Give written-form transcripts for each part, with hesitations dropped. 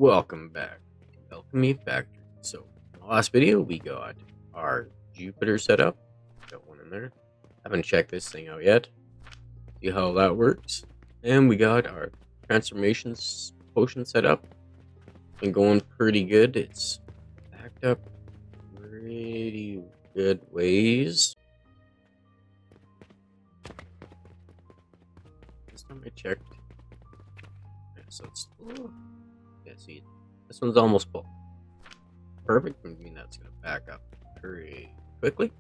Welcome back to Alchemy Factory. So, in the last video, we got our Jupiter set up. Got one in there. Haven't checked this thing out yet. See how that works. And we got our transformations potion set up. Been going pretty good. It's backed up pretty good ways. This time I checked. Yeah, so it's. Yeah, see, this one's almost full. Perfect. I mean, that's going to back up pretty quickly.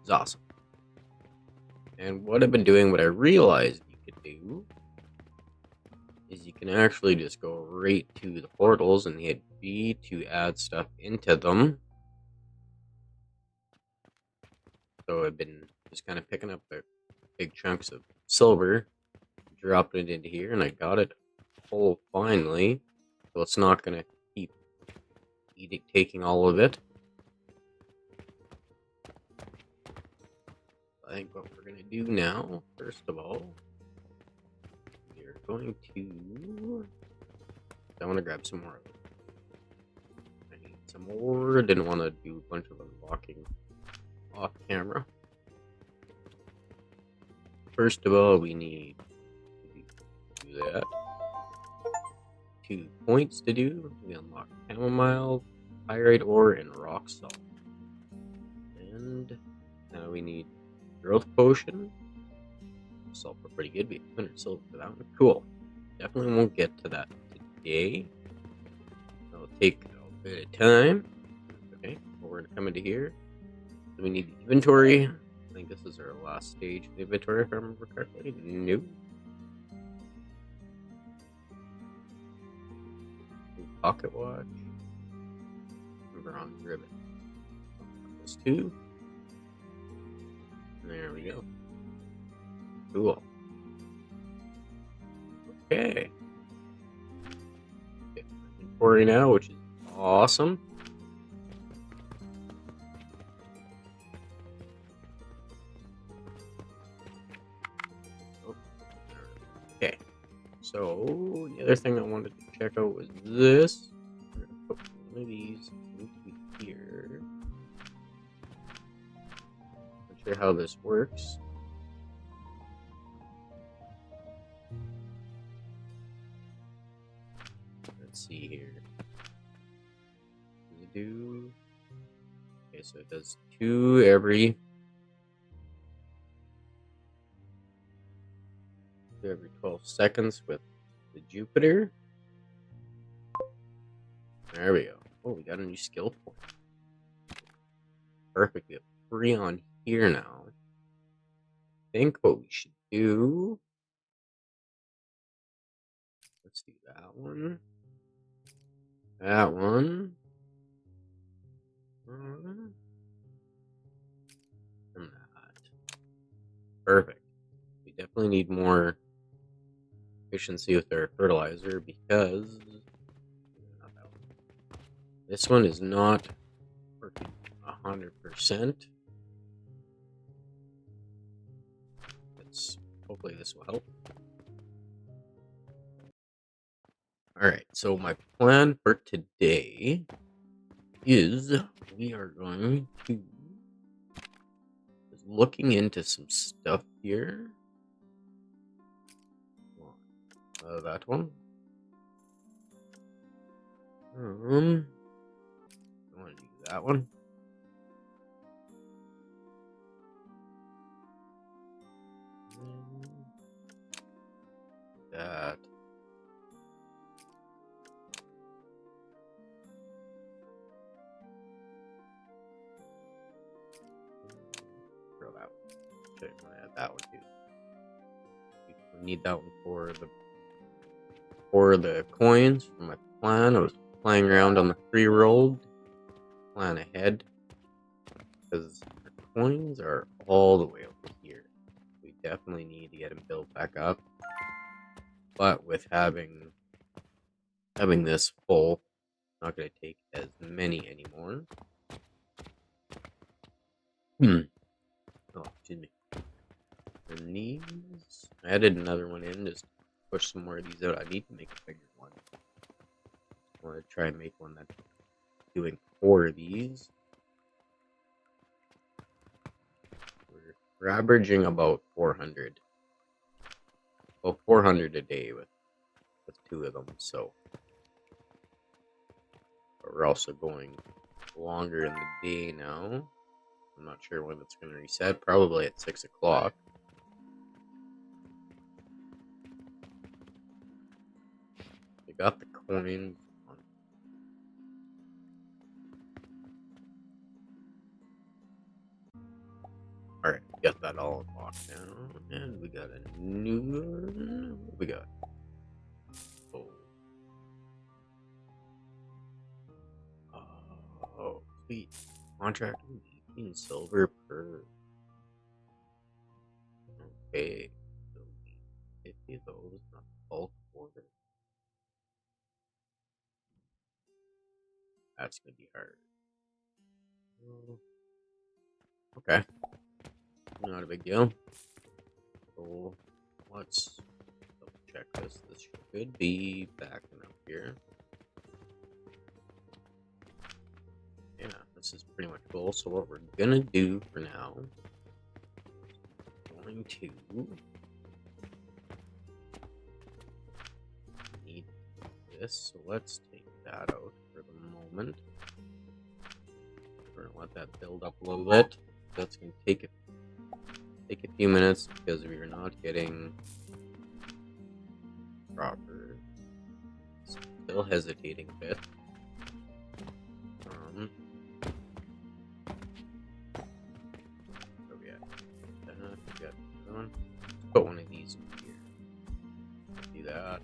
It's awesome. And what I've been doing, what I realized you could do, is you can actually just go right to the portals and hit B to add stuff into them. So I've been just kind of picking up the big chunks of silver, dropping it into here, and I got it full finally. So it's not going to keep taking all of it. I think what we're going to do now, first of all, we're going to... I want to grab some more of it. I need some more. Didn't want to do a bunch of unlocking off camera. First of all, we need to do that. 2 points to do. We unlock chamomile, pyrite ore, and rock salt. And now we need growth potion. Sulfur pretty good. We have 200 silver for that one. Cool. Definitely won't get to that today. It'll take a bit of time. Okay, well, we're gonna come into here. So we need the inventory. I think this is our last stage of the inventory, if I remember correctly. Nope. Pocket watch. We're on rivet. This too. There we go. Cool. Okay. Inventory now, which is awesome. Okay. So the other thing I wanted to check out was this. We're gonna put one of these into here. Not sure how this works. Let's see here. Does it do? Okay, so it does 2 every 12 seconds with the Jupiter. There we go. Oh, we got a new skill point. Perfect. We have 3 on here now. I think what we should do. Let's do that one. That one. And that. Perfect. We definitely need more efficiency with our fertilizer because this one is not working 100%. Hopefully this will help. Alright, so my plan for today is we are going to looking into some stuff here. That one. I want to do that one. That. Throw that one. Okay, I'm gonna add that one too. We need that one for the coins for my plan. I was playing around on the free roll plan ahead because the coins are all the way over here. We definitely need to get them built back up. But with having this full, not going to take as many anymore. Oh, excuse me. And these, I added another one in just to push some more of these out. I need to make a bigger one. I want to try and make one that's doing 4 of these. We're averaging about 400. Well, 400 a day with 2 of them, so. But we're also going longer in the day now. I'm not sure when it's going to reset. Probably at 6 o'clock. We got the coins. Alright, got that all unlocked now. And we got a new one. What we got? Oh, sweet. Contract 18 silver per. Okay. So 50 of those, not bulk order. That's gonna be hard. Okay. Not a big deal. So let's double check this. This should be backing up here. Yeah, this is pretty much full. So what we're gonna do for now, going to need this. So let's take that out for the moment. We're gonna let that build up a little bit. That's gonna take a few minutes because we are not getting proper. Still hesitating a bit. Where we at? We got another one. Let's put one of these in here. Do that.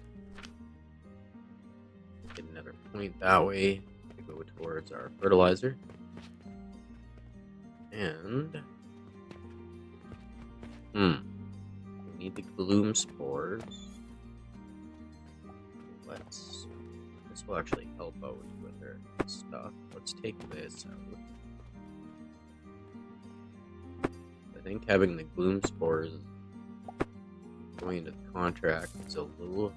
Get another point that way to go towards our fertilizer. And we need the gloom spores. This will actually help out with our stuff. Let's take this out. I think having the gloom spores going into the contract is a little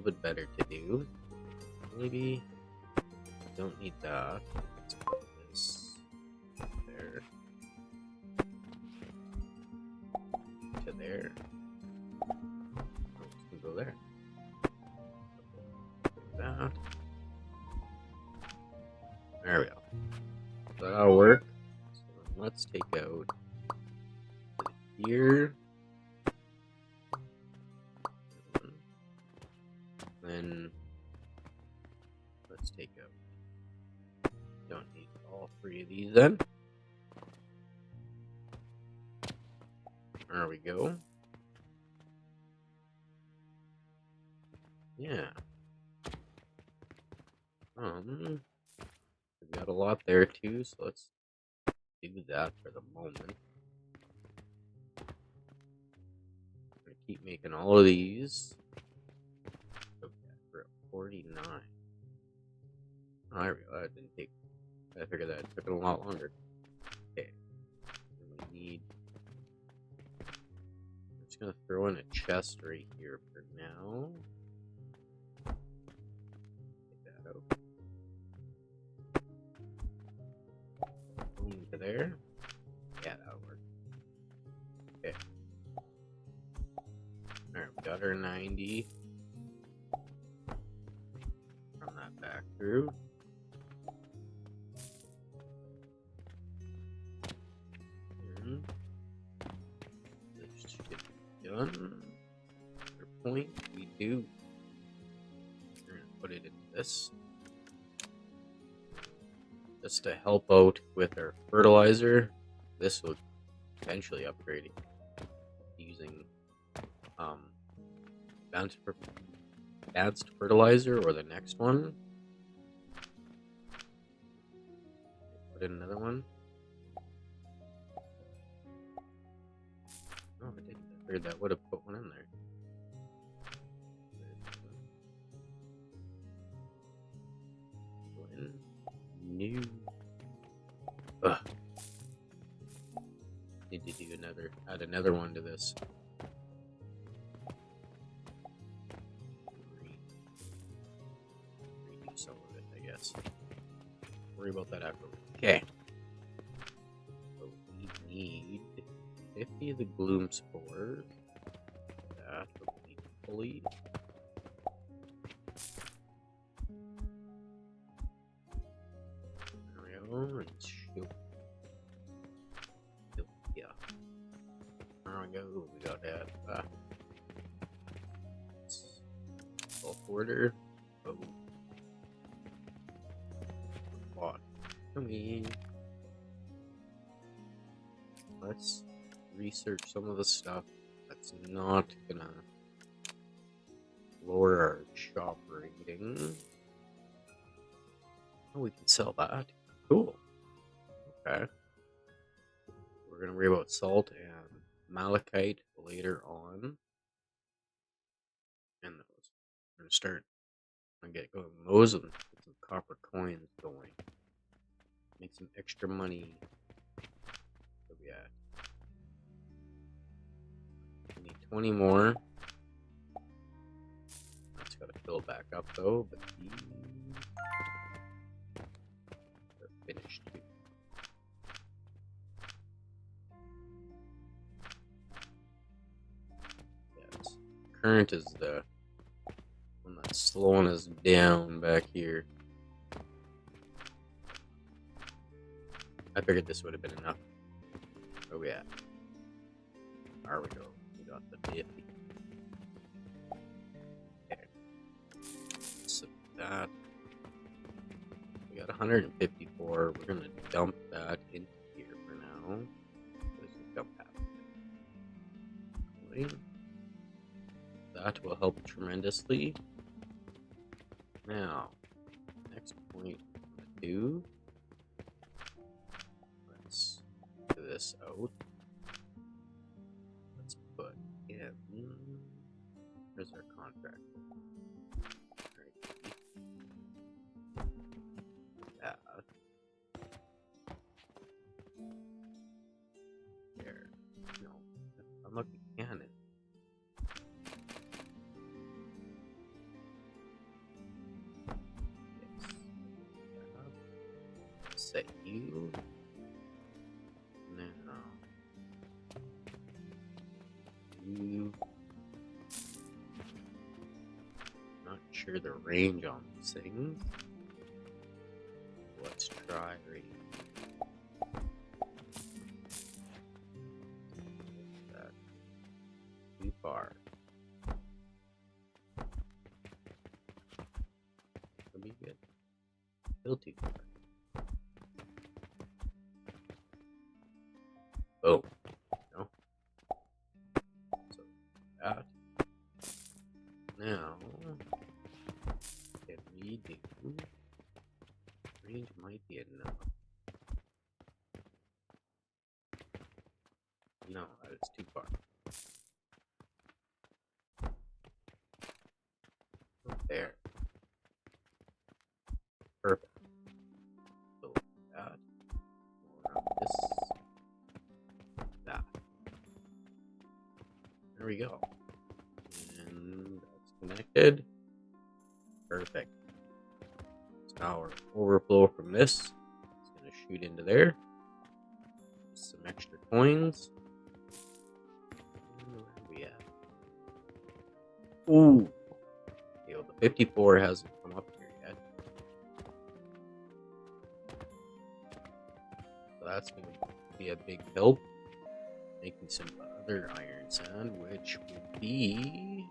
bit better to do. Maybe don't need that. Let's put this there to there. We can go there. That. There we go. So that'll work. So let's take out here. Then let's take out. Don't need all 3 of these then. There we go. Yeah. We've got a lot there too, so let's do that for the moment. I'm gonna keep making all of these. Okay, we're at 49. Oh, there we go. That didn't take. I figured that took a lot longer. Okay. We need. I'm just gonna throw in a chest right here for now. Get that out. Into there. Yeah, that'll work. Okay. Alright, we got our 90. Run that back through. And this should be done. Another point we do. We're gonna put it in this. Just to help out with our fertilizer. This will eventually upgrade it using advanced fertilizer or the next one. Put in another one. Oh, I didn't. I figured that would have put one in there. New. Ugh. Need to do add another one to this. some of it, I guess. Worry about that afterwards. Okay. So we need 50 of the gloom spores. That will be fully. There we go. And shoot. Yeah. There we go. We got that. Bulk order. Oh. What? Let's research some of the stuff that's not gonna lower our shop rating. Oh, we can sell that. Cool. Okay. We're gonna worry about salt and malachite later on. And those. We're gonna start and get going those and get some copper coins going. Make some extra money. So we need 20 more. That's gotta fill back up though, but these are finished too. Yes. Current is the one that's slowing us down back here. I figured this would have been enough. Oh yeah. There we go. We got the 50. Okay. So that we got 154. We're gonna dump that into here for now. Let's dump that. That will help tremendously. Now, next point I'm gonna do. Let's do this out. Let's put in. Where's our contract? Right. That. There. No. Unlock the cannon. Yes. Set you. Not sure the range on these things. Let's try range. That too far. That'll be good. Still too far. Oh. No. So that. Now, can we do range might be enough. No, that is too far. There. Perfect. So that. More of this. That. There we go. And that's connected. Perfect. So now our overflow from this is going to shoot into there. Some extra coins. Where are we at? Ooh. Okay, well, the 54 hasn't come up here yet. So that's going to be a big help. Making some other iron sand, which would be.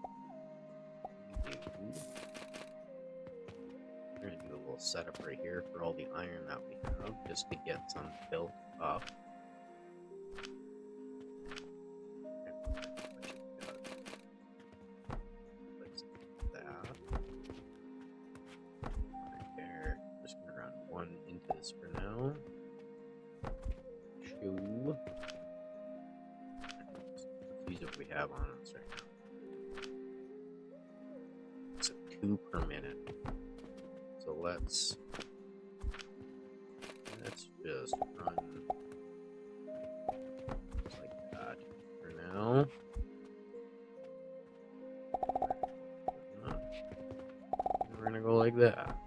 We're going to do a little setup right here for all the iron that we have, just to get some built up. Let's do that. Right there. Just going to run one into this for now. Two. Let's use what we have on us right now. It's a 2 per minute. So let's just run like that for now. We're gonna go like that.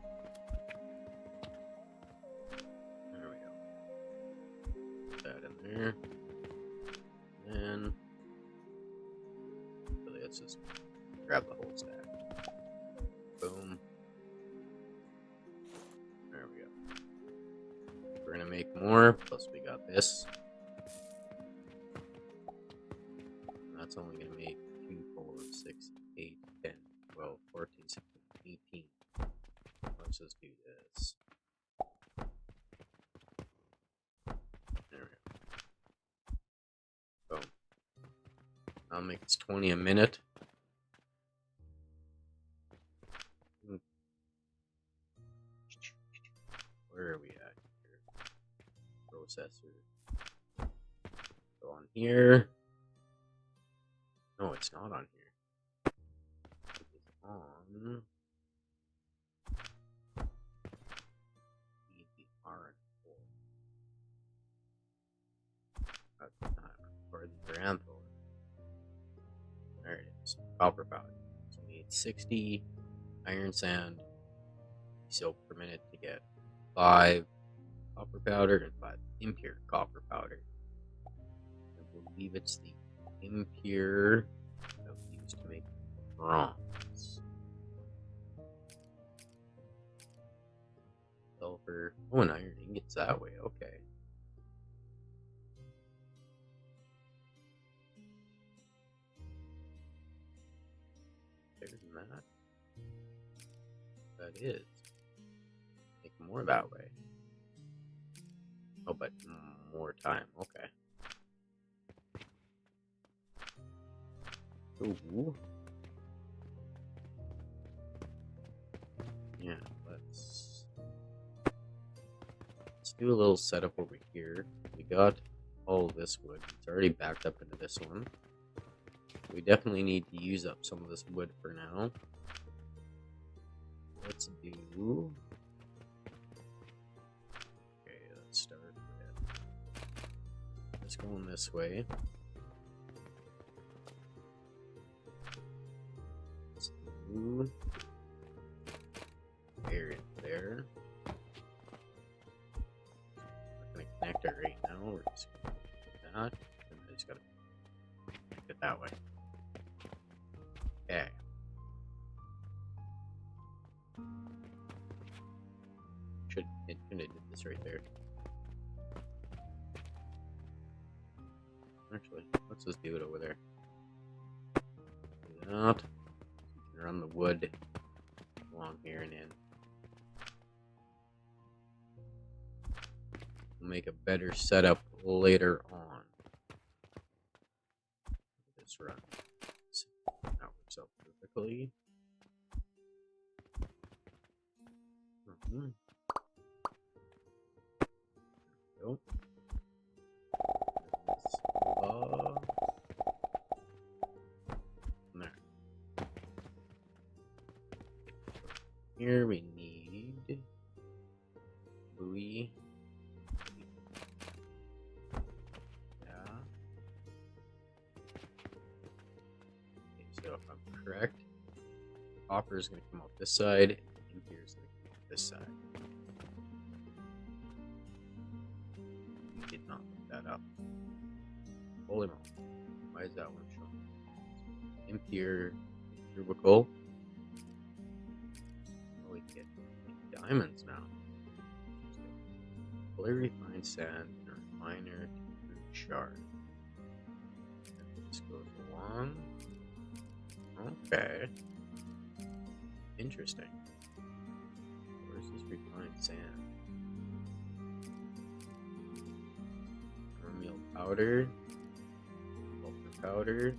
Plus we got this. And that's only going to make 2, 4, 6, 8, 10, 12, 14, 16, 18. Let's just do this. There we go. Boom. I'll make this 20 a minute. Where are we at here? Processor. Go on here. No, it's not on here. It's on EP4. That's not for the Granthor. There it is. Copper powder. So we need 60 iron sand soap per minute to get 5 copper powder and 5 impure copper powder. I believe it's the impure that we use to make bronze. Silver. Oh, and iron ingots that way. Okay. There's that. That is. Make more that way. Oh, but more time. Okay. Ooh. Yeah, let's do a little setup over here. We got all this wood. It's already backed up into this one. We definitely need to use up some of this wood for now. Let's do... Okay, let's start with... Let's go in this way. Let's do... Area there. We're gonna connect it right now. We're just gonna do that. And I just gotta connect it that way. Okay. Should have did this right there. Actually, let's just do it over there. Do that. Run the wood along here and in. We'll make a better setup later on. This run. That works out perfectly. Nope. There. Here we need buoy. Yeah. Okay, so if I'm correct, copper is going to come out this side, and impure is going to come out this side. We did not look that up. Holy moly. Why is that one showing? Impure rubicle. Oh, we get diamonds now. Fully refined sand and a refiner to shard. And this goes along. Okay. Interesting. Where's this refined sand? Meal powder. Powder.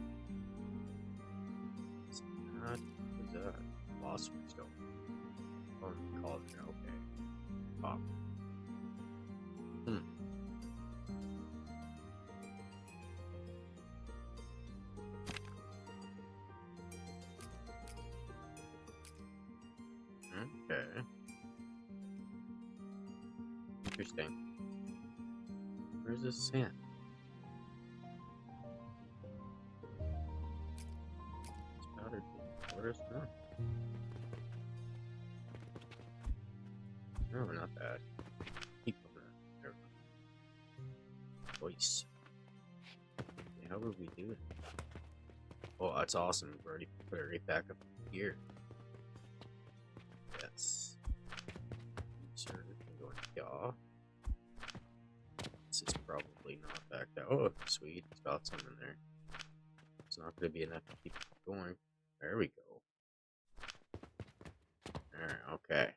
What's that? What is that? Philosopher's stone. Oh, cauldron. Okay. Pop. Okay. Interesting. Where's this sand? Where's that? No, not that. Keep going. There we go. Voice. Okay, how would we do it? Oh, that's awesome. We've already put it right back up here. Yes. Insert and go into yaw. back out. Oh, sweet. It's got some in there. It's not going to be enough to keep it going. There we go. There, okay.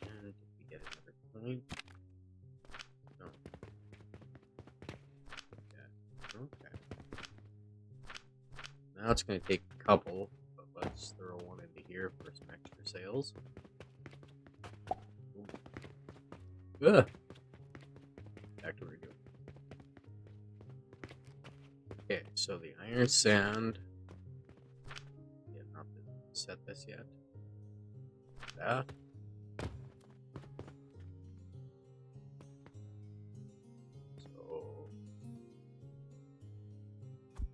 And did we get another point? No. Yeah. Okay. Now it's going to take a couple, but let's throw one into here for some extra sales. Ugh. Back to what we're doing. Okay, so the iron sand. Yeah, not to set this yet. That. So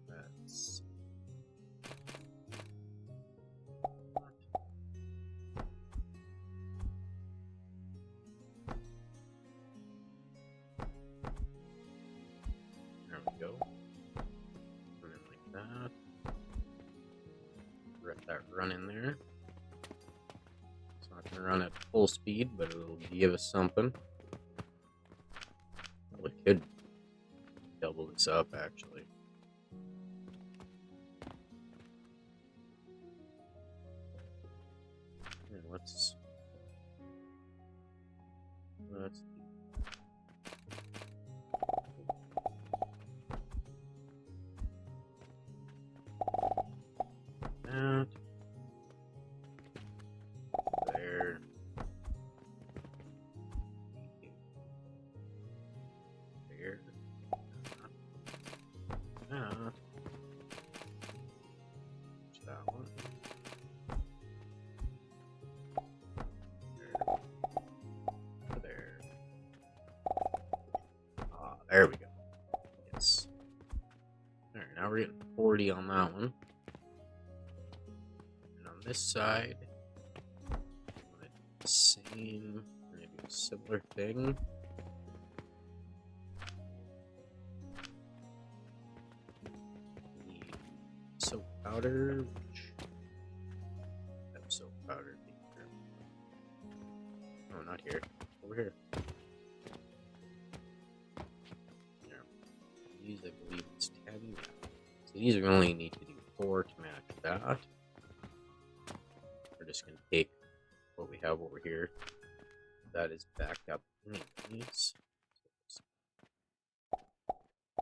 that's there we go. And then like that. Let that run in there. It's not gonna run at full speed, but it'll give us something. We could double this up actually. And let's that there. There. That. That one. There. Ah, there we go. Yes. Alright, now we're getting 40 on that one. And on this side, the same, we're gonna do a similar thing. Need soap powder, which have soap powder here. Oh, not here. Over here. Yeah. These, I believe it's 10. Yeah. So these are only need to do 4 to match that. We're just gonna take what we have over here. That is backed up anyways.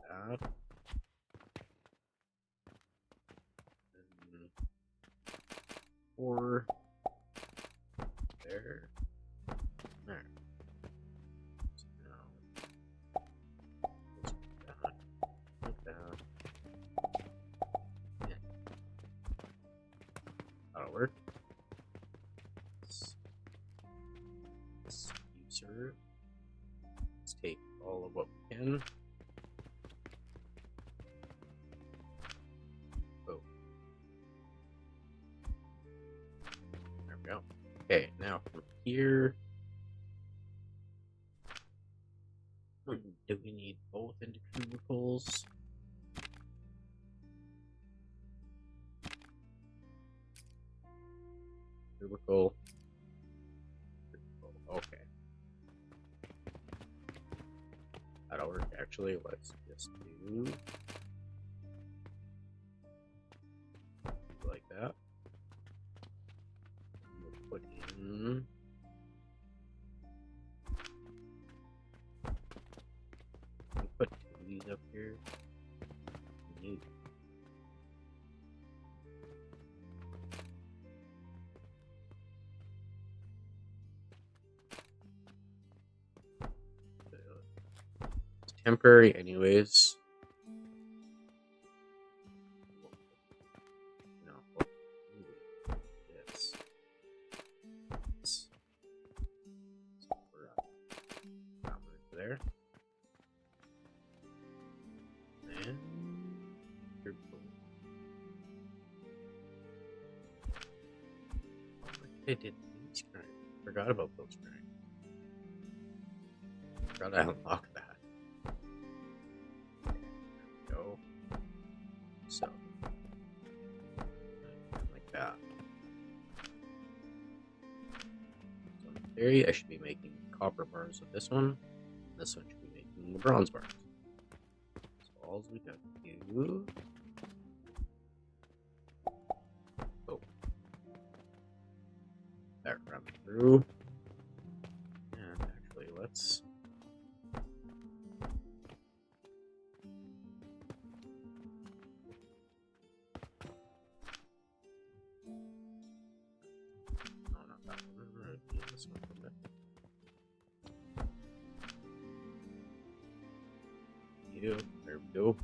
That. And 4 there. There. So now like that. Yeah. That'll work. User. Let's take all of what we can. Oh. There we go. Okay, now from here, do we need both into cubicles? Cubicle. Okay. That'll work actually. Let's just do like that. We'll put in put 2 of these up here. Neat. It's temporary anyways. No. Yes. So we're up. There. And here we go. I did these kind. Forgot about those kind. Forgot I unlocked that. There we go. So like that. So in theory, I should be making copper bars with this one. This one should be making the bronze bars. So all we got to do. Oh, that run through. And actually, let's. No, not that one. We're gonna do this one from it. Yeah, there we go.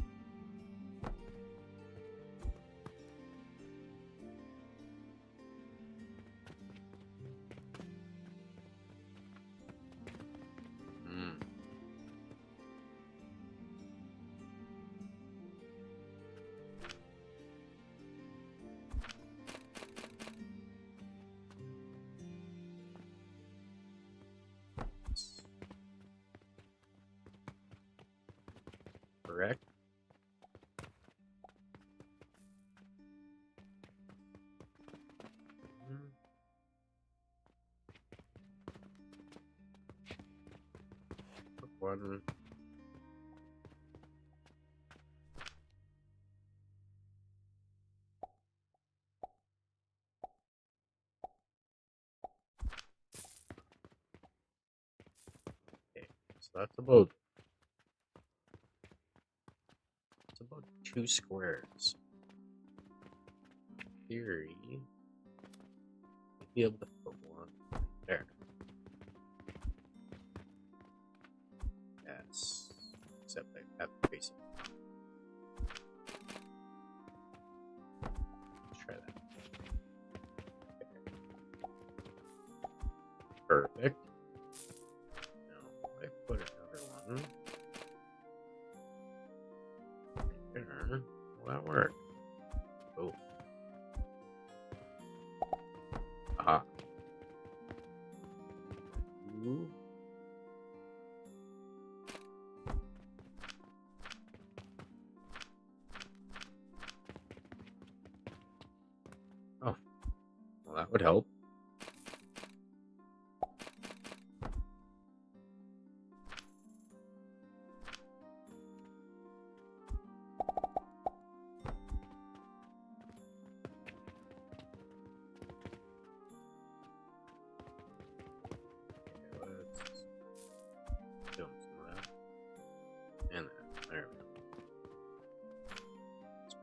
Correct. One. Okay, so that's about 2 squares. In theory, you'd be able to put one there. Yes, except I have to face it. Let's try that. Okay. Perfect. Now, if I put another one right there, will that work? Oh. Aha. Ooh. Oh. Well, that would help.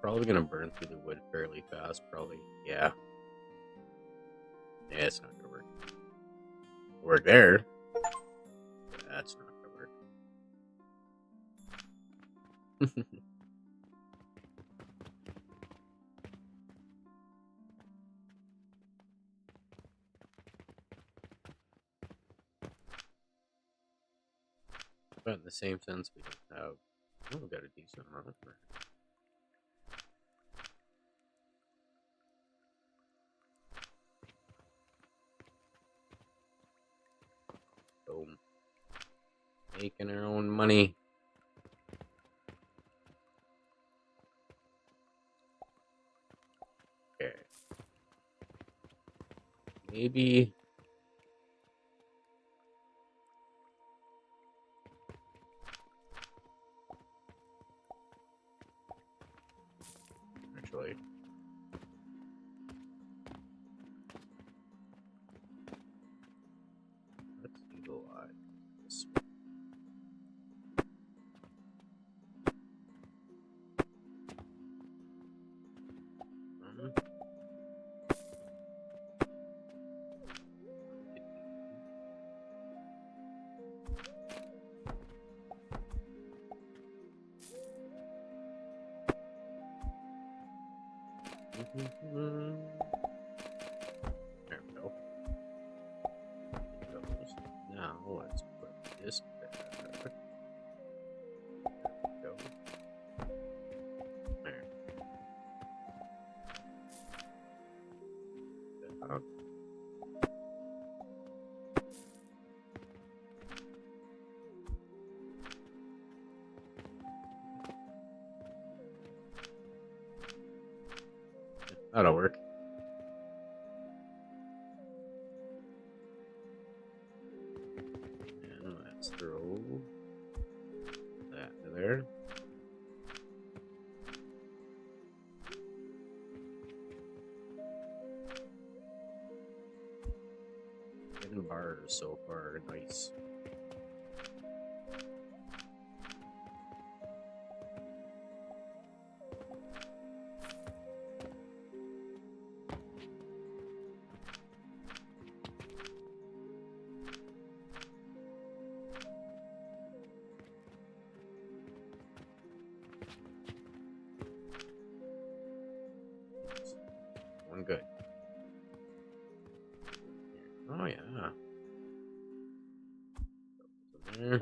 Probably gonna burn through the wood fairly fast, probably. Yeah. Yeah, it's not gonna work. Work there. That's not gonna work. But in the same sense, we don't have. Oh, we got a decent amount of work. So, making our own money. Okay. Maybe. Actually. Let's utilize this one. There we go. Now let's put this back. There we go. There. That'll work. And let's throw cars so far. Nice. One good. Oh yeah. There.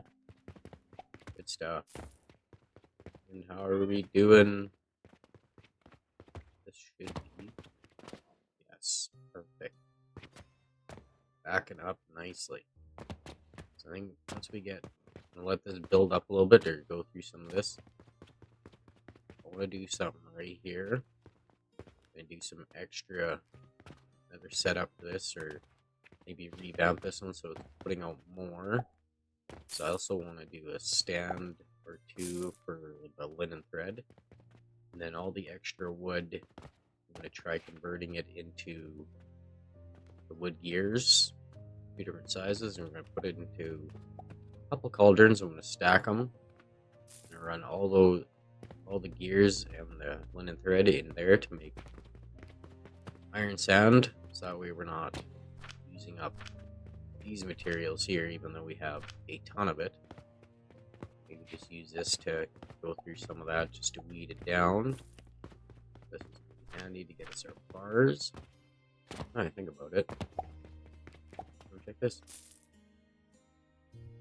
Good stuff. And how are we doing? This should be. Yes, perfect. Backing up nicely. So I think once we get, I'm gonna let this build up a little bit or go through some of this. I want to do something right here. And do some extra, another setup for this, or maybe revamp this one so it's putting out more. So I also want to do a stand or two for the linen thread. And then all the extra wood, I'm going to try converting it into the wood gears, 2 different sizes, and we're going to put it into a couple cauldrons. I'm going to stack them and run all the gears and the linen thread in there to make iron sand, so that way we're not using up these materials here, even though we have a ton of it. We can just use this to go through some of that just to weed it down. This is handy to get us our bars. Now I think about it. Check this.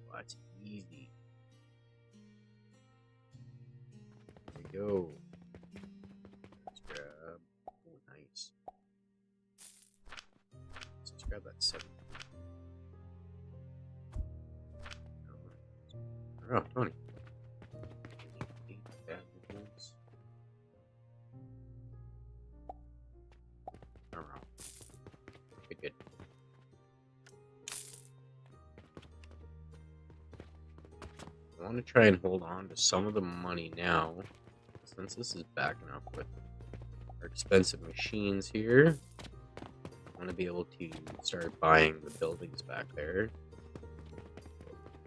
Oh, that's easy. There we go. Let's grab. Oh, nice. Let's grab that 7. Oh, 20. Good. I want to try and hold on to some of the money now, since this is backing up with our expensive machines here. I want to be able to start buying the buildings back there.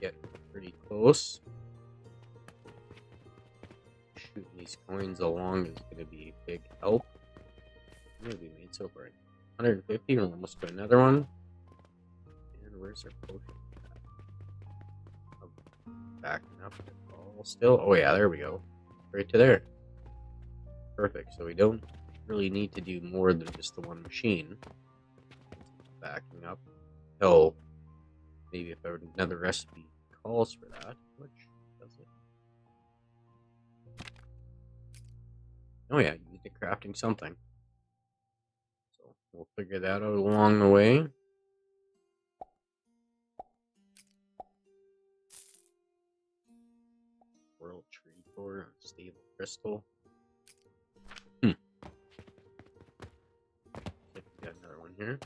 Get pretty close. Shooting these coins along is going to be a big help. What have we made so far? 150, we're almost to another one. And where's our potion? Backing up all still. Oh yeah, there we go. Right to there. Perfect. So we don't really need to do more than just the one machine. Backing up. Oh, maybe if another recipe calls for that, which does it? Oh yeah, you need to crafting something. So we'll figure that out along the way. World tree core, stable crystal. We got another one here.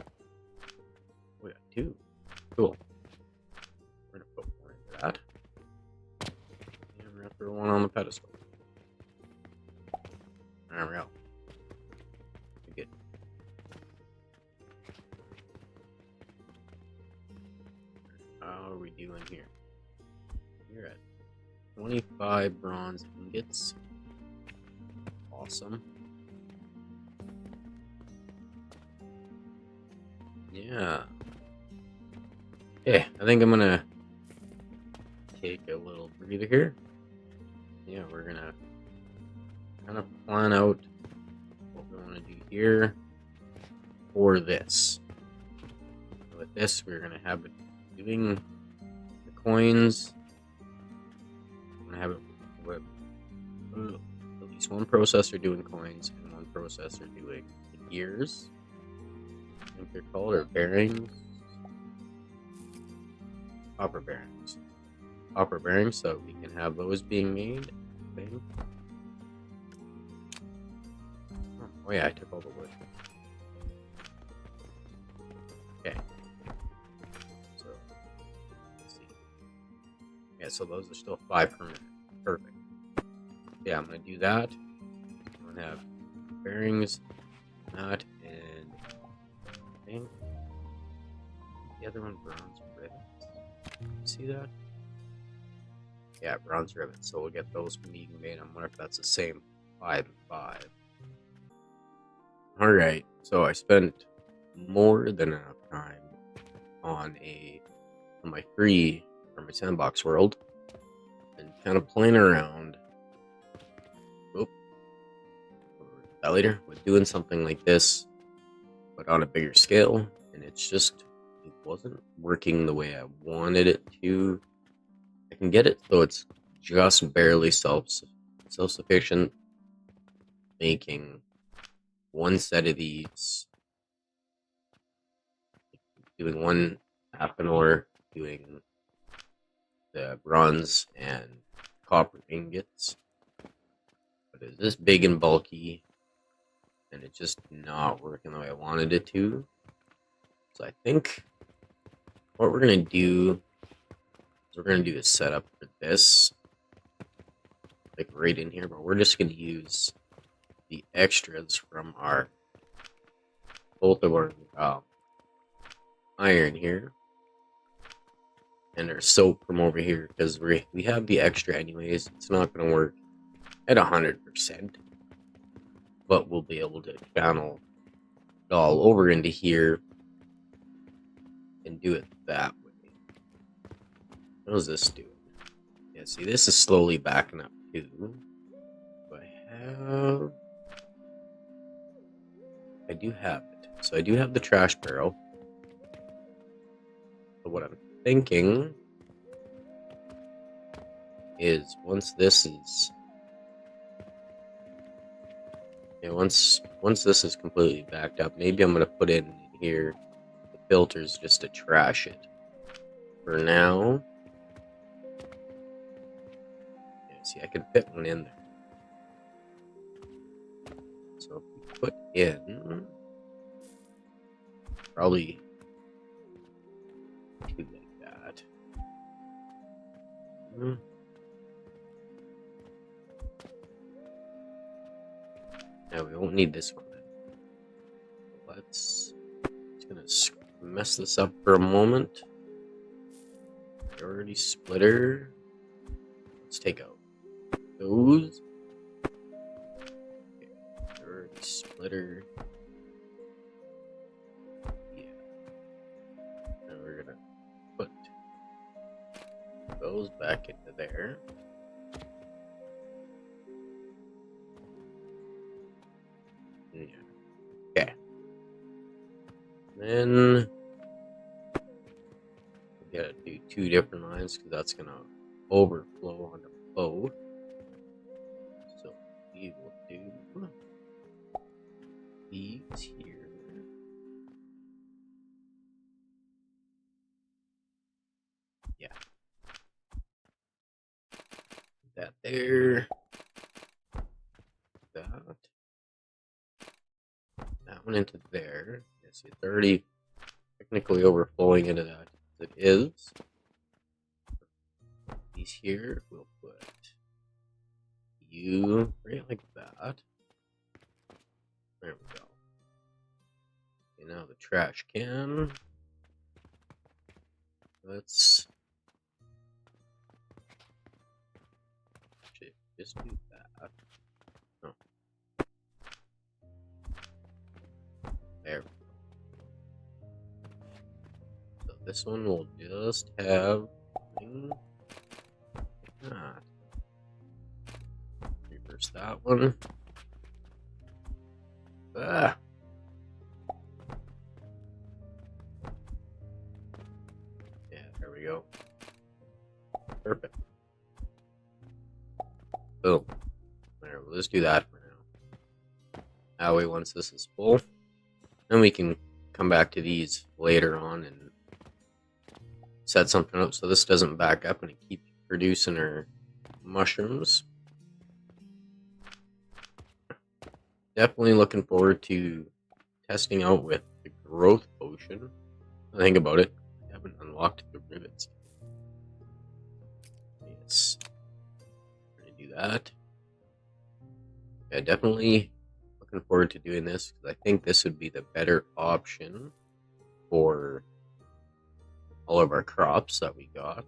We got 2. Cool. We're gonna put more into that. And we're gonna throw one on the pedestal. There we go. Good. How are we doing here? We're at 25 bronze ingots. Awesome. Yeah. Okay, I think I'm gonna take a little breather here. Yeah, we're gonna kind of plan out what we want to do here for this. With this, we're gonna have it doing the coins. I'm gonna have it with at least one processor doing coins and one processor doing the gears. I think they're called, or bearings. Copper bearings. Copper bearings, so we can have those being made. I think. Oh yeah, I took all the wood. Okay. So let's see. Yeah, so those are still 5 per minute. Perfect. Yeah, I'm gonna do that. I'm gonna have bearings, that, and I think. the other one bronze rivets. See that? Yeah, bronze rivets. So we'll get those being made. I wonder if that's the same 5 and 5. Alright, so I spent more than enough time on my free or my sandbox world and kind of playing around. That later with doing something like this, but on a bigger scale, and it wasn't working the way I wanted it to. I can get it so it's just barely self-sufficient, making one set of these, doing one half an ore, doing the bronze and copper ingots, but it's this big and bulky, and it's just not working the way I wanted it to. So I think what we're gonna do is a setup for this, like right in here, but we're just gonna use the extras from both of our iron here and our soap from over here, because we have the extra anyways. It's not gonna work at 100%, but we'll be able to channel it all over into here and do it that way. What is this doing? Yeah, see, this is slowly backing up too. I do have it. So I do have the trash barrel. So what I'm thinking is once this is completely backed up, maybe I'm gonna put in here the filters just to trash it. For now, yeah, see, I can fit one in there. So if we put in probably two like that. No, we won't need this one then. Let's gonna mess this up for a moment. Priority splitter. Let's take out those. Okay. Priority splitter. Yeah. Now we're gonna put those back into there. Yeah. Okay. Then we gotta do two different lines because that's gonna overflow onto both. So we will do these here. Yeah. That there. That one into there. Yes, it's already technically overflowing into that as it is. These here, we'll put you right like that. There we go. Okay, now the trash can. Let's just do that. Oh. There we go. So this one will just have that. Reverse that one. Ah. Yeah, there we go. Perfect. Boom. There, we'll just do that for now. That way, once this is full, then we can come back to these later on and set something up so this doesn't back up and it keeps producing our mushrooms. Definitely looking forward to testing out with the growth potion. Think about it, I haven't unlocked the rivets. Yes, we're gonna do that. Yeah, definitely looking forward to doing this because I think this would be the better option for all of our crops that we got.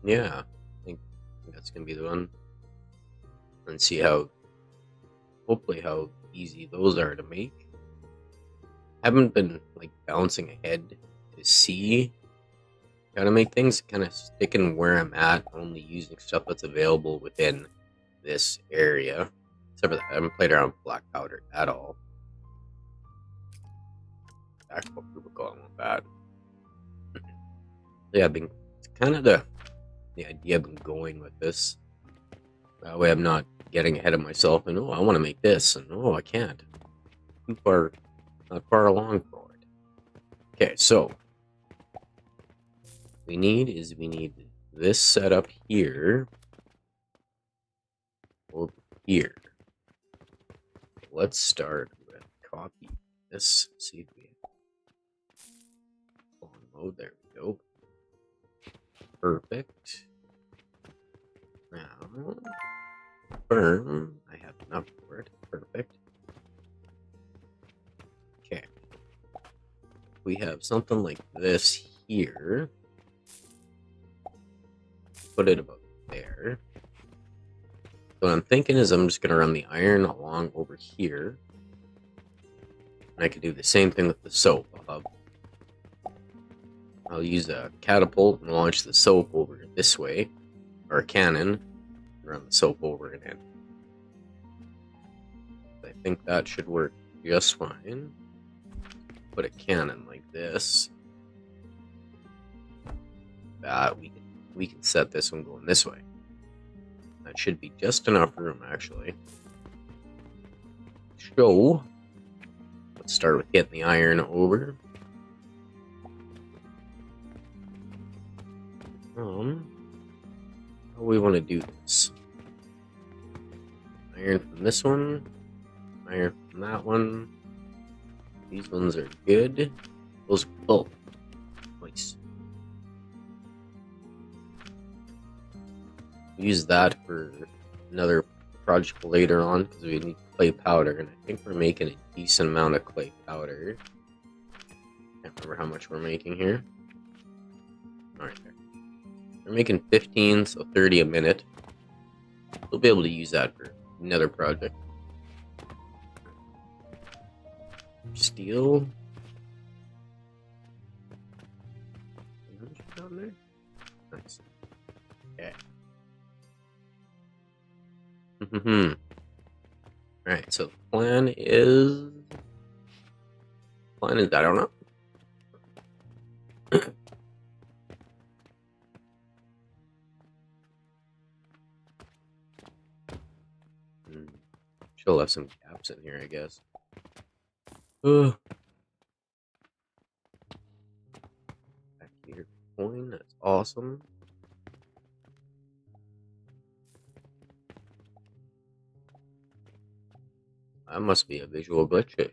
Yeah, I think that's gonna be the one. And see hopefully how easy those are to make. Haven't been like bouncing ahead to see how to make things, kind of sticking where I'm at, only using stuff that's available within this area. Except for that, I haven't played around with black powder at all. Actual Rubicon went bad. Yeah, it's kind of the idea I've been going with this. That way I'm not getting ahead of myself and, oh, I want to make this, and oh, I can't. Too far, not far along for it. Okay, so we need this setup here over here. Let's start with copy this. See if we on mode. There we go. Perfect. Now, firm. I have enough for it. Perfect. Okay. We have something like this here. Put it about there. So what I'm thinking is I'm just going to run the iron along over here. And I could do the same thing with the soap. I'll use a catapult and launch the soap over this way. Or a cannon. And run the soap over it in. I think that should work just fine. Put a cannon like this. That we can set this one going this way. That should be just enough room, actually. So, let's start with getting the iron over. How we want to do this? Iron from this one. Iron from that one. These ones are good. Those are full. Nice. Use that for another project later on because we need clay powder, and I think we're making a decent amount of clay powder. Can't remember how much we're making here. Alright, we're making 15, so 30 a minute. We'll be able to use that for another project. Steel. Down there. Nice. Okay. Alright, so the plan is I don't know. She'll have some gaps in here, I guess. Back here, coin, that's awesome. That must be a visual glitch.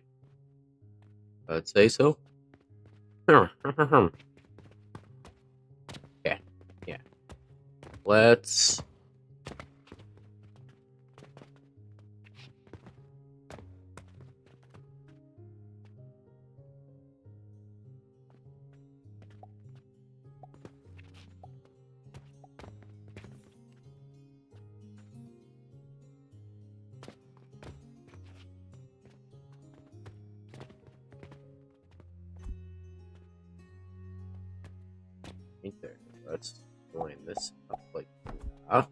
I'd say so. Okay, yeah. Let's... there. Let's line this up like that.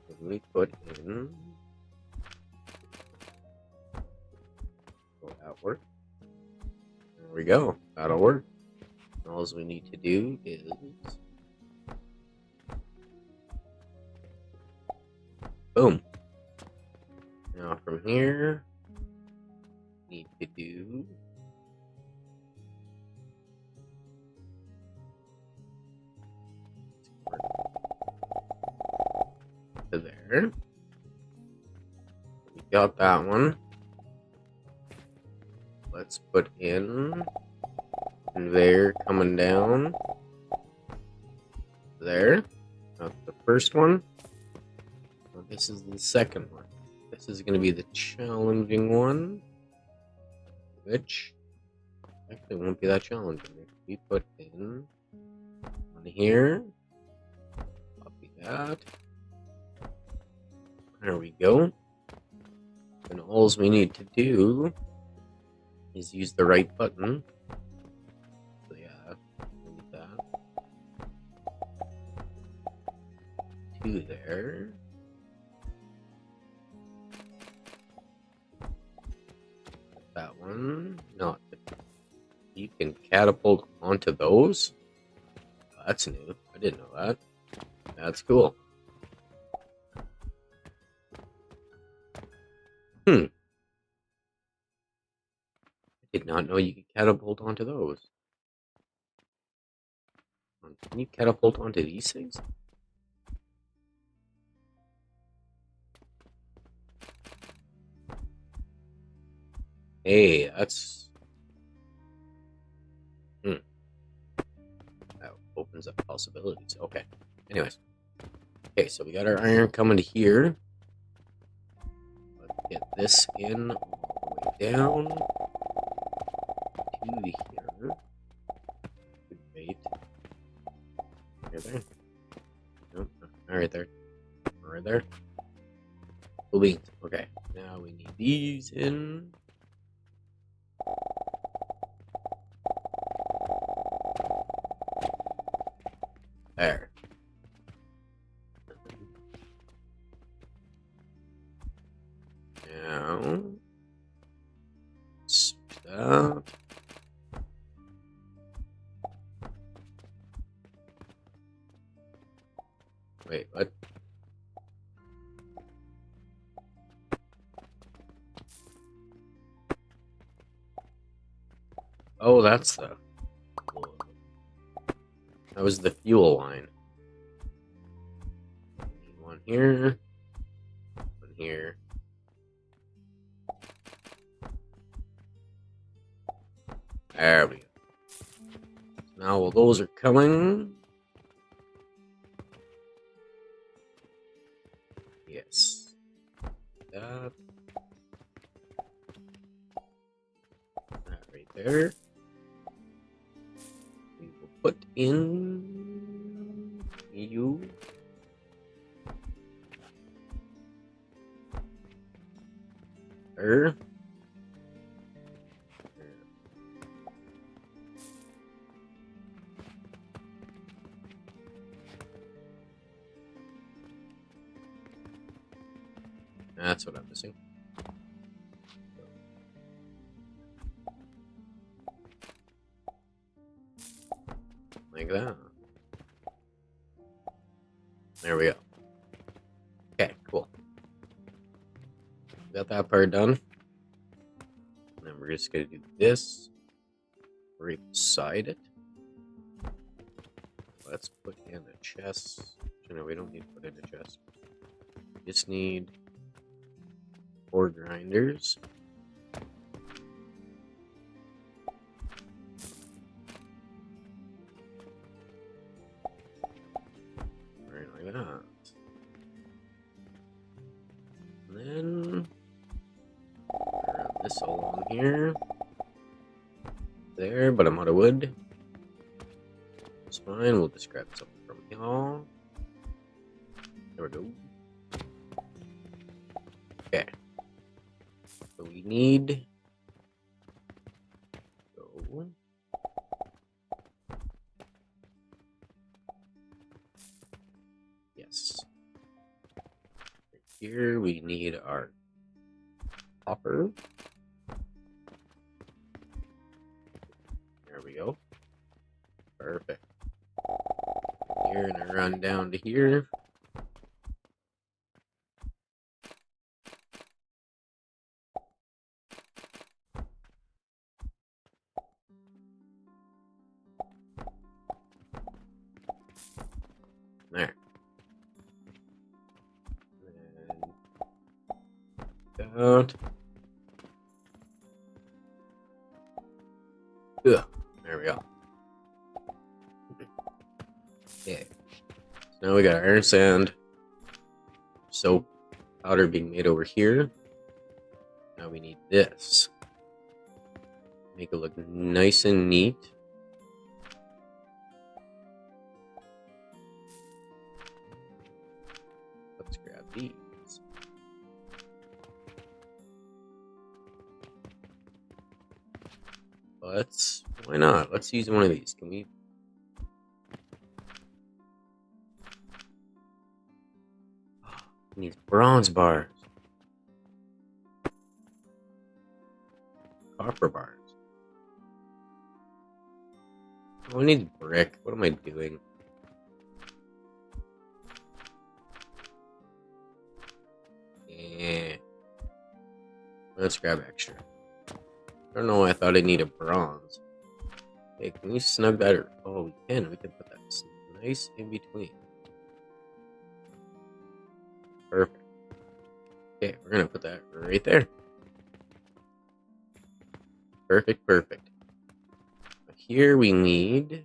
And we put in. Will that work? There we go. That'll work. All we need to do is boom. Now from here, need to do to there. We got that one. Let's put in conveyor coming down there. That's the first one. Well, this is the second one. This is going to be the challenging one, which actually won't be that challenging. If we put in one here, copy that. There we go. And all we need to do is use the right button. So yeah, move that to there. That one, not. You can catapult onto those. Oh, that's new. I didn't know that. That's cool. I did not know you could catapult onto those. Can you catapult onto these things? Hey, that's... That opens up possibilities. Okay. Anyways. Okay, so we got our iron coming to here. Let's get this in all the way down to here. Good bait. There. Nope, not right there. Right there. Cool beans. Okay, now we need these in. There. Now, switch that. Wait, what? Oh, that's the... That was the fuel line. One here. One here. There we go. Now, while those are coming... Yes. That. That right there. We will put in you. There. That's what I'm missing. Like that. There we go. Okay, cool. Got that part done. And then we're just going to do this right beside it. Let's put in a chest. No, we don't need to put in a chest. We just need 4 grinders. Right like that. And then run this along here. There, but I'm out of wood. It's fine, we'll just grab something from y'all. There we go. Okay. So we need... Go. Yes. Right here we need our copper. There we go. Perfect. Here, and I run down to here. There. And out. Ugh. There we go. Okay. Now we got iron sand, soap, powder being made over here. Now we need this. Make it look nice and neat. Let's grab these. Why not? Let's use one of these. Can we? These bronze bars. Copper bars. Oh, I need brick. What am I doing? Yeah. Let's grab extra. I don't know why I thought I needed bronze. Hey, can we snug that? Oh, we can. We can put that nice in between. Perfect. Okay, we're gonna put that right there. Perfect, perfect. Here we need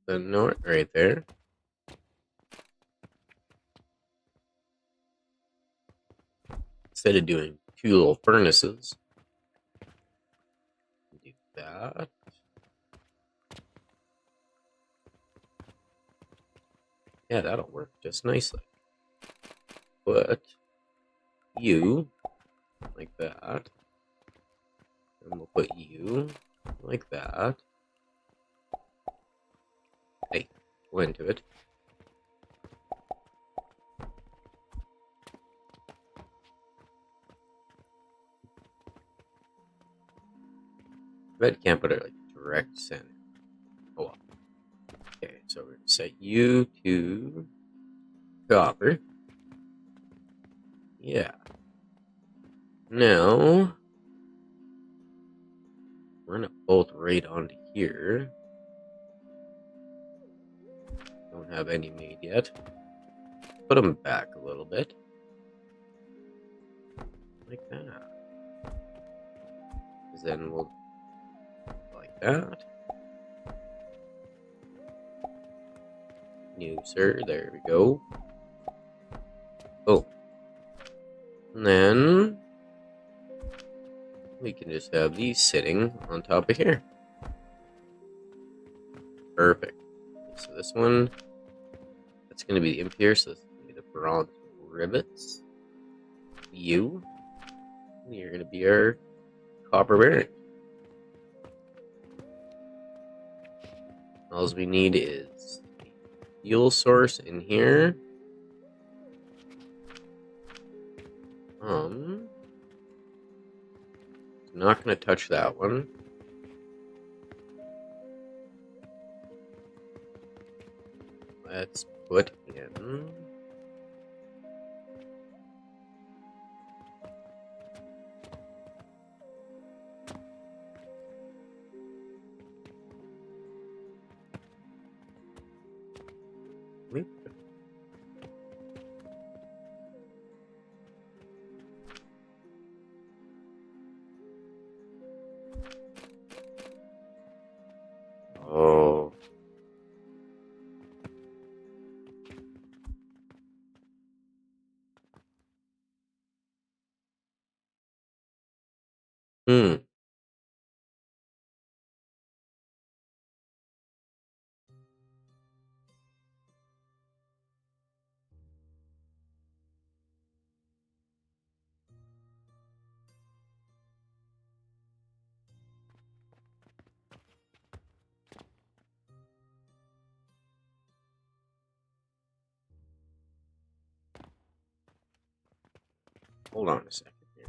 the north right there. Instead of doing 2 little furnaces, do that. Yeah, that'll work just nicely. Put you like that. And we'll put you like that. Hey, go into it. I bet you can't put it like direct center. Oh well. Okay, so we're gonna set you to copper. Yeah. Now we're gonna bolt right onto here. Don't have any made yet. Put them back a little bit. Like that. Then we'll like that. New sir, there we go. Oh. And then we can just have these sitting on top of here. Perfect. So this one, that's going to be the impure, so this is going to be the bronze rivets. You're going to be our copper bearing. All we need is the fuel source in here. Not going to touch that one. Let's put in oh. Hold on a second here.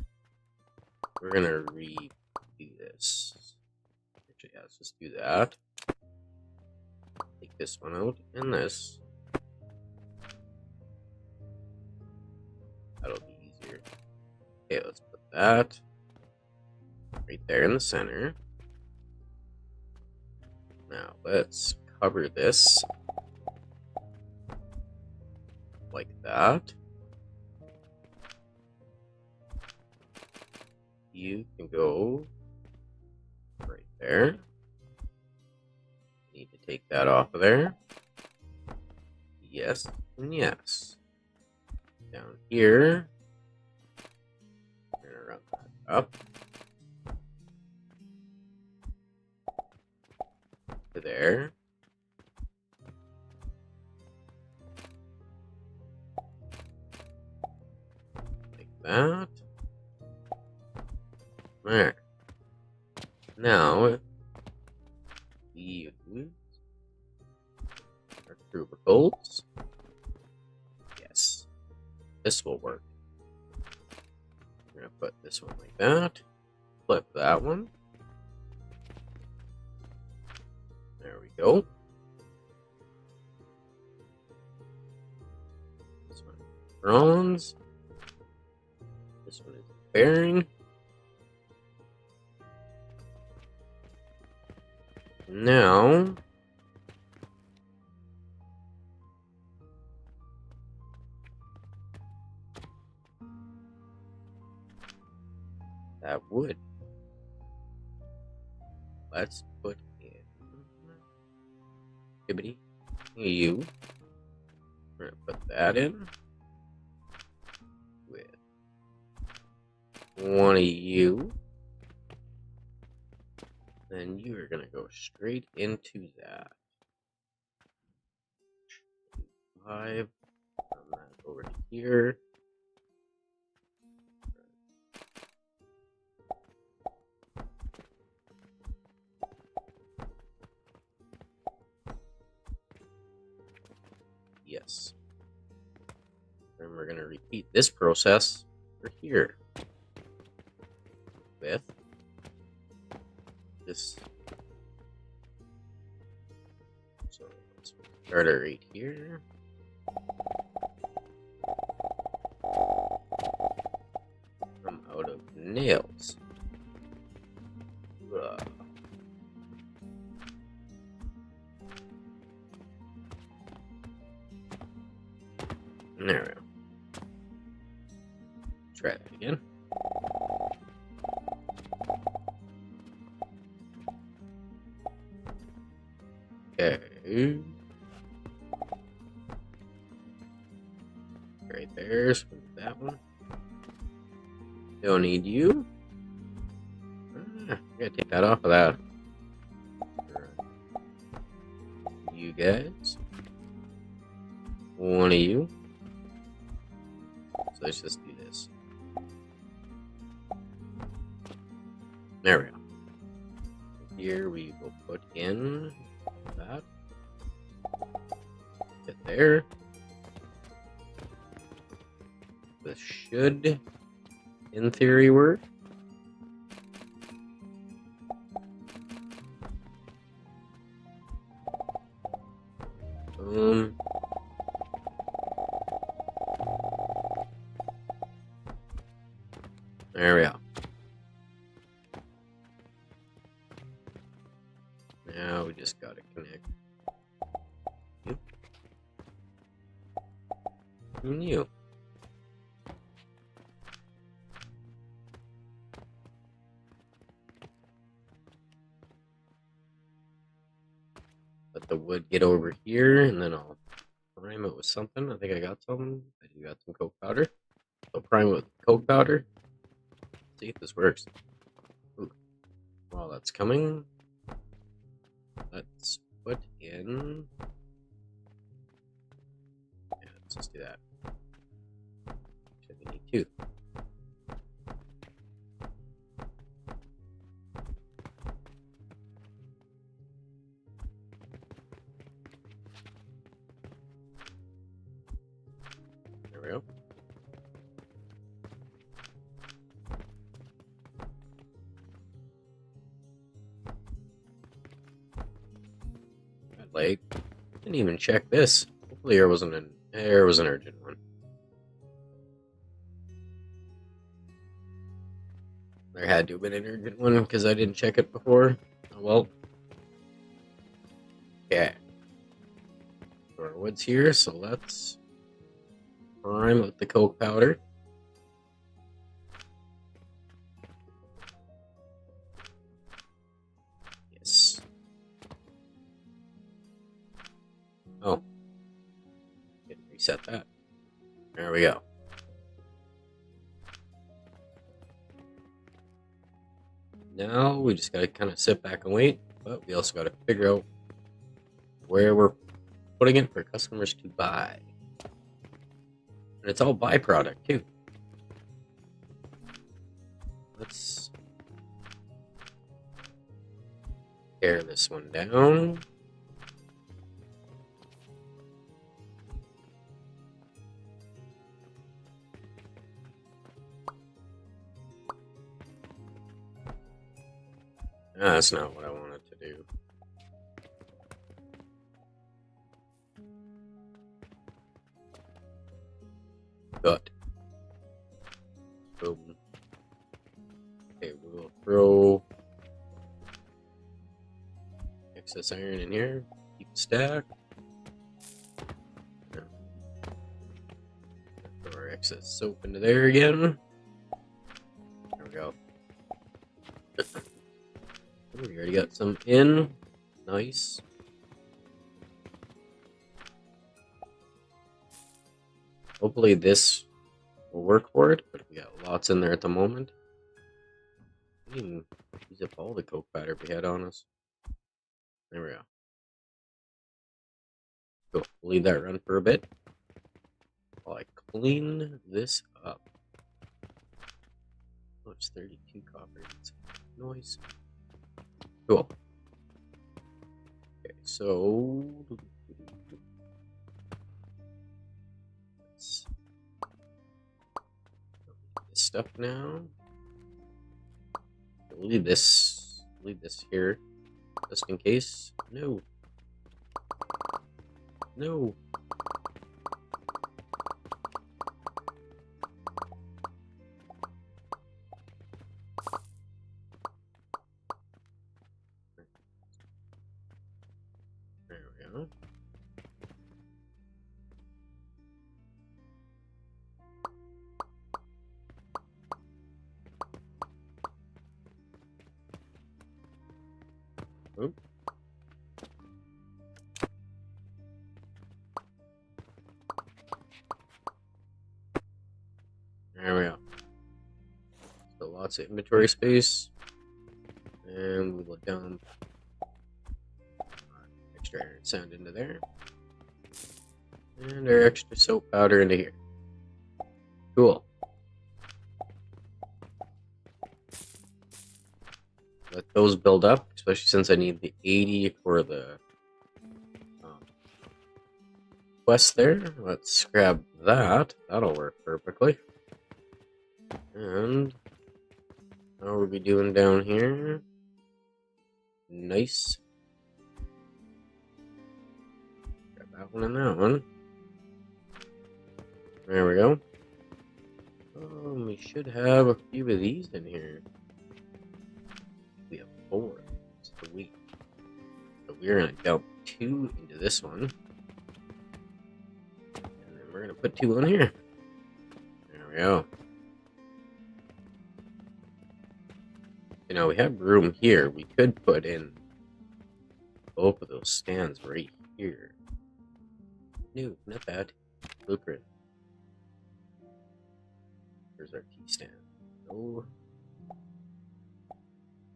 We're going to redo this. Actually, yeah, let's just do that. Take this one out and this. That'll be easier. Okay, let's put that right there in the center. Now let's cover this like that. You can go right there. Need to take that off of there. Yes and yes. Down here, we're gonna run that up to there. Like that. There. Now, we use our cubicles. Yes, this will work. We're gonna put this one like that. Flip that one. There we go. This one is bronze. This one is bearing. Now, that wood. Let's put in Gibbity you. We're gonna put that in with one of you. Then you are gonna go straight into that. 5. Run that over to here. Yes. And we're gonna repeat this process for here with this. So let's start it right here. I'm out of nails. There we go. Try that again. Okay. Right there, so that one. Don't need you. I gotta take that off of that. You guys. One of you. So let's just do this. There we go. Here we will put in that. Get there. This should, in theory, work. Boom. There we go. Now we just gotta connect you and you. Let the wood get over here, and then I'll prime it with something. I think I got something. I do got some coke powder. So prime it with coke powder. See if this works. Ooh. While that's coming, let's put in. Yeah, let's just do that. Should we need 2? There we go. Like, didn't even check this. Hopefully, there was an urgent one. There had to have been an urgent one because I didn't check it before. Oh well. Okay. So our wood's here, so let's prime with the coke powder. Yes. Oh, didn't reset that. There we go. Now we just gotta kind of sit back and wait, but we also gotta figure out where we're putting it for customers to buy. And it's all byproduct too. Let's tear this one down. That's not what I wanted to do. But boom. Okay, we'll throw excess iron in here. Keep it stacked. Throw our excess soap into there again. There we go. We already got some in. Nice. Hopefully this will work for it, but we got lots in there at the moment. We can use up all the coke batter we had on us. There we go. Cool. We'll leave that run for a bit while I clean this up. Oh, it's 32 copper. It's noise. Cool. Okay, so let's this stuff now. We'll leave this here just in case. No. No. There we go. Oop. There we go. So lots of inventory space. And we will dump extra iron sand into there. And our extra soap powder into here. Cool. Let those build up, especially since I need the 80 for the quest there. Let's grab that. That'll work perfectly. And how are we doing down here? Nice. Grab that one and that one. There we go. Oh, we should have a few of these in here. We have 4. Sweet. So we're gonna dump 2 into this one. And then we're gonna put 2 on here. There we go. You know, we have room here. We could put in both of those stands right here. No, not bad. Blueprint. Here's our T stand. Oh.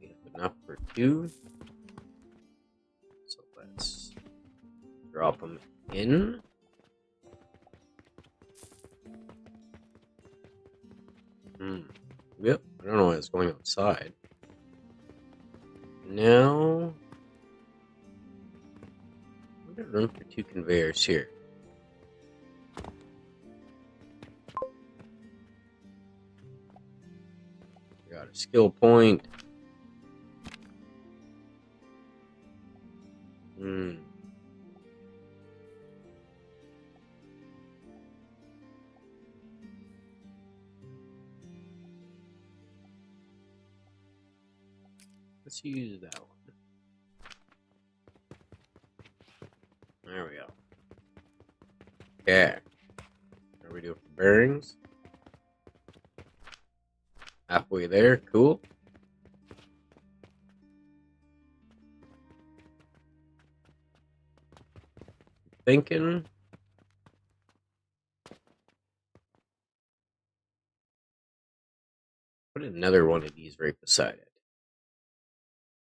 We have enough for 2. So let's drop them in. Yep, I don't know why it's going outside. Now, we're going to run for 2 conveyors here. We got a skill point. Let's use that one. There we go. Okay. How are we doing for bearings? Halfway there. Cool. I thinking. Put another one of these right beside it.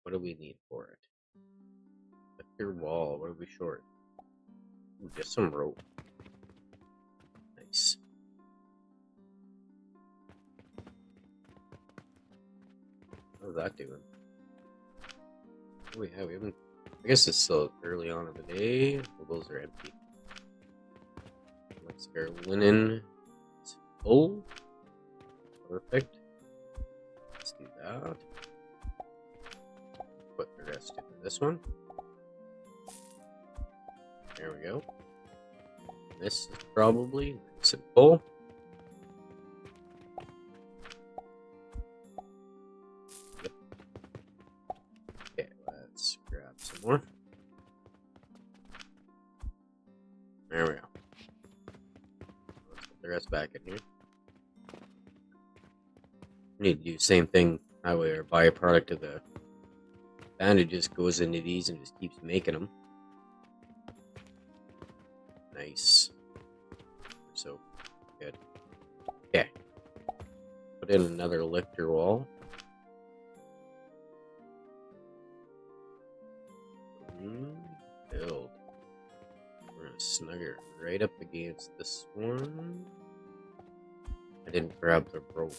What do we need for it? Lift your wall. What are we short? Ooh, just some rope. Nice. How's that doing? Oh yeah, we haven't. I guess it's still early on in the day. Well, those are empty. Let's get our linen. It's full. Perfect. Let's do that. Put the rest in this one. There we go. This is probably nice and full. Yep. Okay, let's grab some more. There we go. Let's put the rest back in here. We need to do the same thing. That way our byproduct of the bandages goes into these and just keeps making them. Nice. So good. Okay. Put in another lifter wall. Build. We're gonna snug it right up against this one. I didn't grab the rope.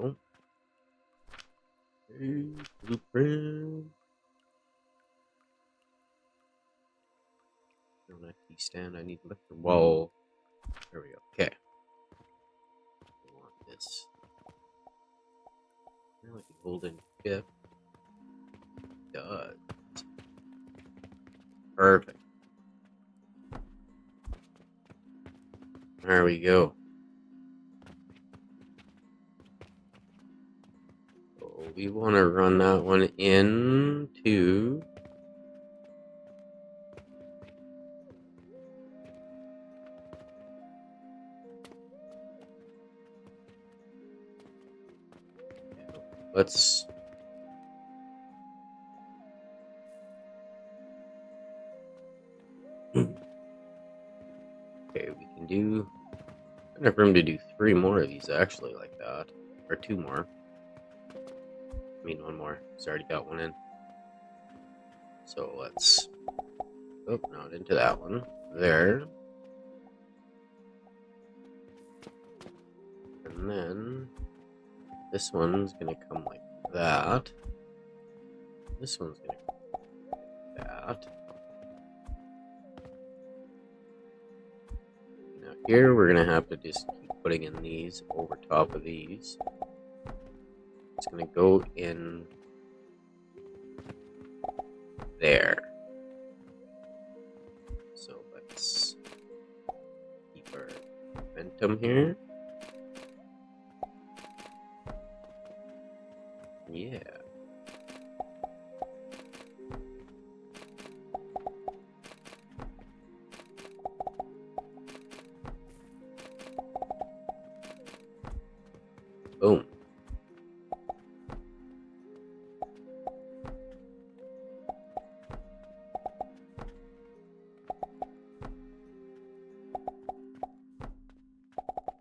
Oh. Hey, blueprint. Don't actually stand. I need to lift the wall. There we go. Okay. I want this. Now I can hold in shift. Does. Perfect. There we go. So we want to run that one into let's okay, we can do enough room to do 3 more of these actually like that. Or 2 more. I mean 1 more. It's already got one in. So let's not into that one. There. And then this one's gonna come like that. This one's gonna come like that. Now here we're gonna have to just keep putting in these over top of these. It's gonna go in there. So let's keep our momentum here. Yeah. Boom.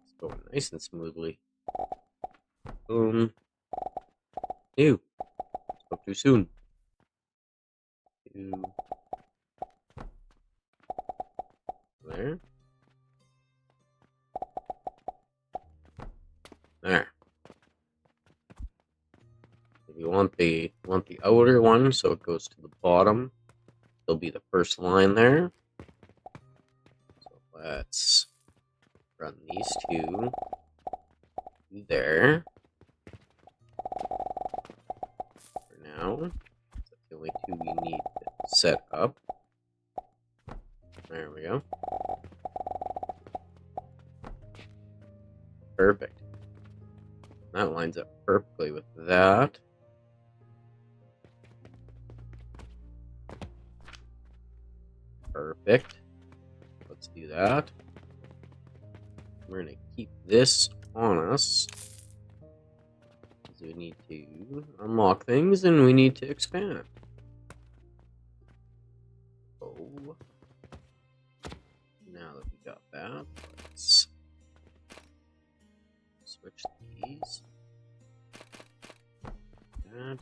It's going nice and smoothly. Boom. Ew. Spoke too soon. Ew. There. There. If you want the outer one, so it goes to the bottom. There'll be the first line there. So let's run these 2 there. For now. That's the only 2 we need set up. There we go. Perfect. That lines up perfectly with that. Perfect. Let's do that. We're going to keep this on us. Because we need to unlock things and we need to expand. Oh. Now that we got that, let's switch these. That.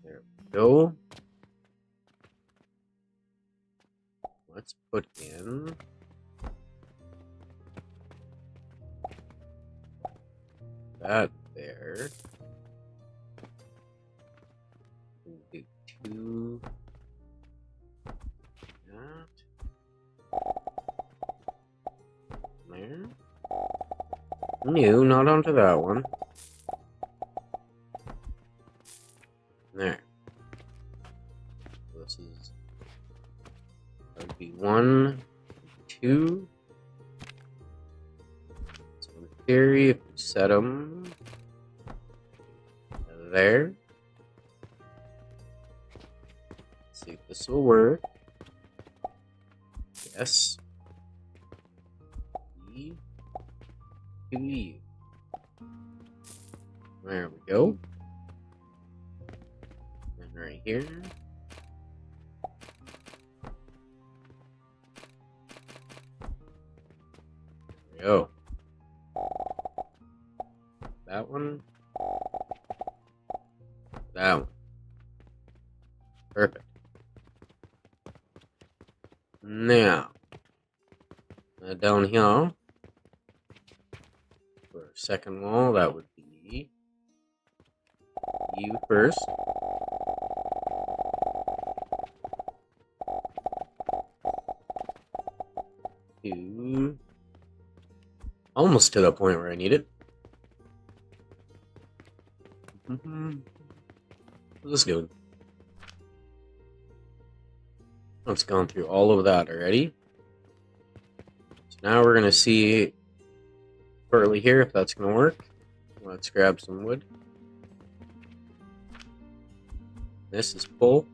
There we go. Let's put in that there. We'll do 2. That. There. No, not onto that one. There. This is, that would be 1, 2. So in theory, if we set them there, let's see if this will work. Yes. E to U. There we go. And right here. There we go. That one. That one. Perfect. Now, down here, for our second wall, that would be U first. Two. Almost to the point where I need it. What's this doing? It's gone through all of that already. So now we're going to see shortly here if that's going to work. Let's grab some wood. This is full.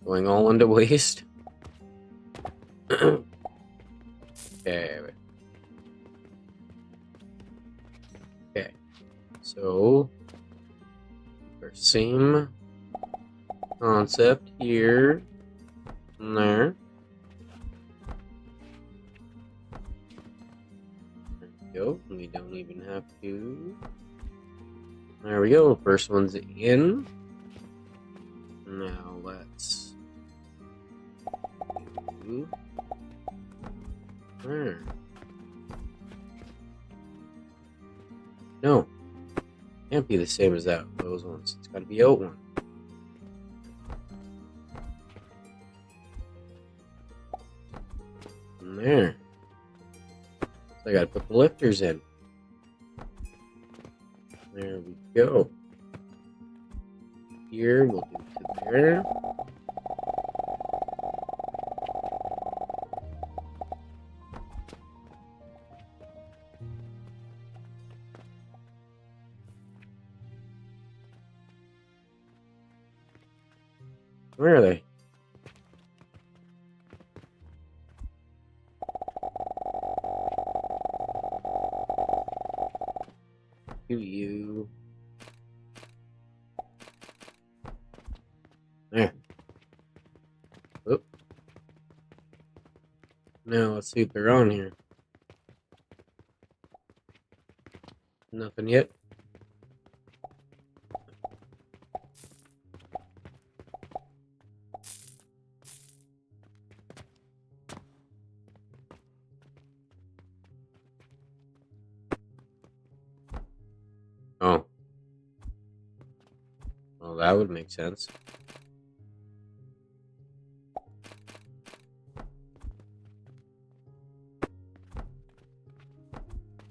Going all into waste. Okay. Okay. So, our same concept here. And there. There we go. We don't even have to. There we go. First one's in. Now let's do there. No. Can't be the same as that. Those ones. It's gotta be out one. There. So I gotta put the lifters in. There we go. Here we'll do to there. Where are they? To you. There. Oop. Now let's see if they're on here. Nothing yet. Oh. Well, that would make sense.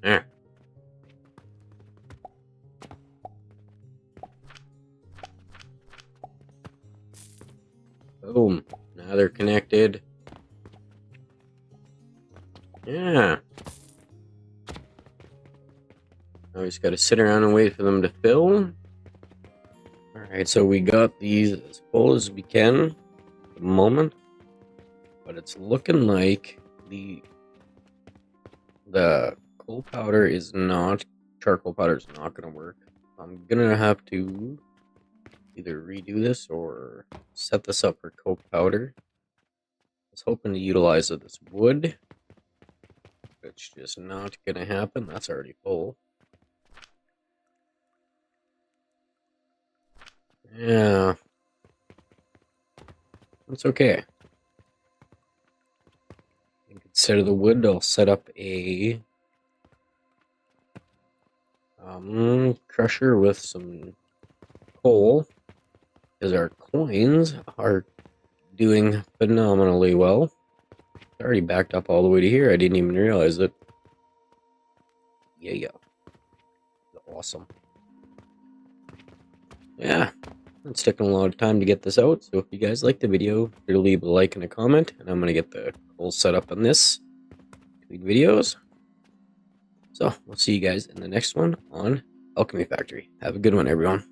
There. Boom. Now they're connected. Yeah. Now we just gotta sit around and wait for them to fill. Alright, so we got these as full as we can at the moment. But it's looking like the coal powder is not, charcoal powder is not gonna work. I'm gonna have to either redo this or set this up for coal powder. I was hoping to utilize this wood. It's just not gonna happen. That's already full. Yeah. That's okay. I think instead of the wood, I'll set up a crusher with some coal, because our coins are doing phenomenally well. It's already backed up all the way to here. I didn't even realize it. Yeah. Awesome. Yeah. It's taking a lot of time to get this out, so if you guys like the video, sure to leave a like and a comment, and I'm going to get the coal set up on this between videos. So, we'll see you guys in the next one on Alchemy Factory. Have a good one, everyone.